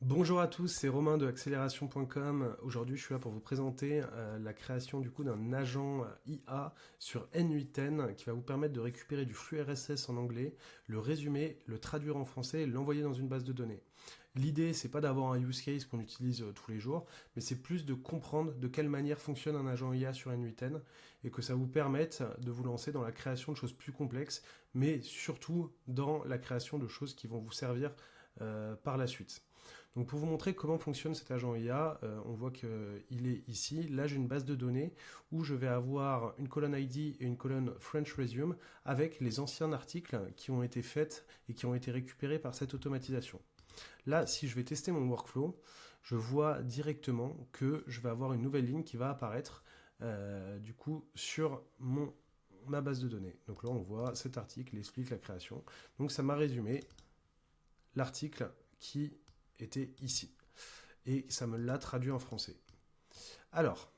Bonjour à tous, c'est Romain de accélération.com. Aujourd'hui, je suis là pour vous présenter la création d'un agent IA sur N8N qui va vous permettre de récupérer du flux RSS en anglais, le résumer, le traduire en français et l'envoyer dans une base de données. L'idée, c'est pas d'avoir un use case qu'on utilise tous les jours, mais c'est plus de comprendre de quelle manière fonctionne un agent IA sur N8N et que ça vous permette de vous lancer dans la création de choses plus complexes, mais surtout dans la création de choses qui vont vous servir par la suite. Donc pour vous montrer comment fonctionne cet agent IA, on voit qu'il est ici. Là, j'ai une base de données où je vais avoir une colonne ID et une colonne French Resume avec les anciens articles qui ont été faits et qui ont été récupérés par cette automatisation. Là, si je vais tester mon workflow, je vois directement que je vais avoir une nouvelle ligne qui va apparaître sur ma base de données. Donc là, on voit cet article, il explique la création. Donc ça m'a résumé l'article qui était ici. Et ça me l'a traduit en français. Alors,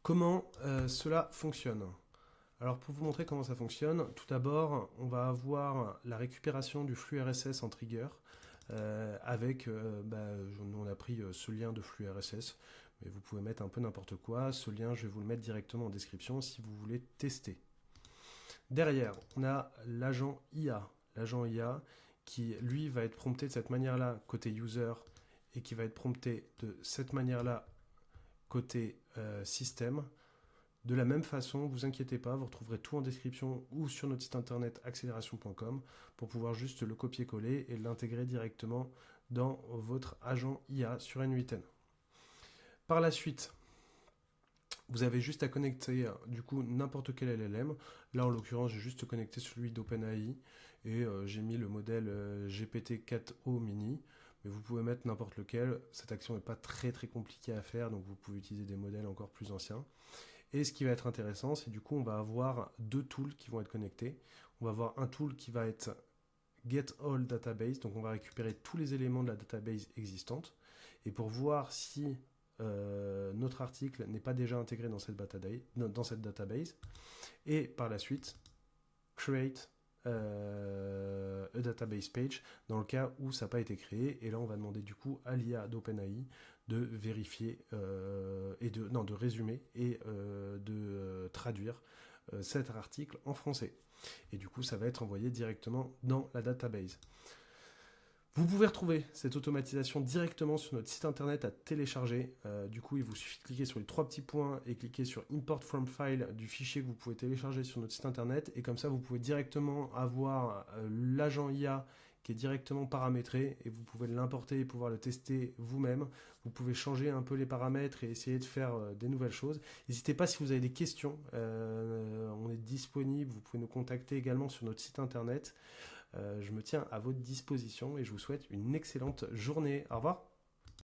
comment cela fonctionne? Alors pour vous montrer comment ça fonctionne, tout d'abord, on va avoir la récupération du flux RSS en trigger on a pris ce lien de flux RSS, mais vous pouvez mettre un peu n'importe quoi. Ce lien, je vais vous le mettre directement en description si vous voulez tester. Derrière, on a l'agent IA. L'agent IA qui, lui, va être prompté de cette manière-là côté user et qui va être prompté de cette manière-là côté système. De la même façon, vous inquiétez pas, vous retrouverez tout en description ou sur notre site internet accélération.com pour pouvoir juste le copier-coller et l'intégrer directement dans votre agent IA sur N8N. Par la suite, vous avez juste à connecter n'importe quel LLM. Là en l'occurrence j'ai juste connecté celui d'OpenAI et j'ai mis le modèle GPT-4o mini. Mais vous pouvez mettre n'importe lequel. Cette action n'est pas très compliquée à faire, donc vous pouvez utiliser des modèles encore plus anciens. Et ce qui va être intéressant, c'est on va avoir deux tools qui vont être connectés. On va avoir un tool qui va être Get All Database, donc on va récupérer tous les éléments de la database existante. Et pour voir si notre article n'est pas déjà intégré dans cette database. Et par la suite, create a database page dans le cas où ça n'a pas été créé. Et là, on va demander à l'IA d'OpenAI de vérifier de résumer et de traduire cet article en français. Et ça va être envoyé directement dans la database. Vous pouvez retrouver cette automatisation directement sur notre site internet à télécharger. Il vous suffit de cliquer sur les trois petits points et cliquer sur Import from File du fichier que vous pouvez télécharger sur notre site internet. Et comme ça, vous pouvez directement avoir l'agent IA qui est directement paramétré et vous pouvez l'importer et pouvoir le tester vous-même. Vous pouvez changer un peu les paramètres et essayer de faire des nouvelles choses. N'hésitez pas si vous avez des questions. On est disponible. Vous pouvez nous contacter également sur notre site internet. Je me tiens à votre disposition et je vous souhaite une excellente journée. Au revoir.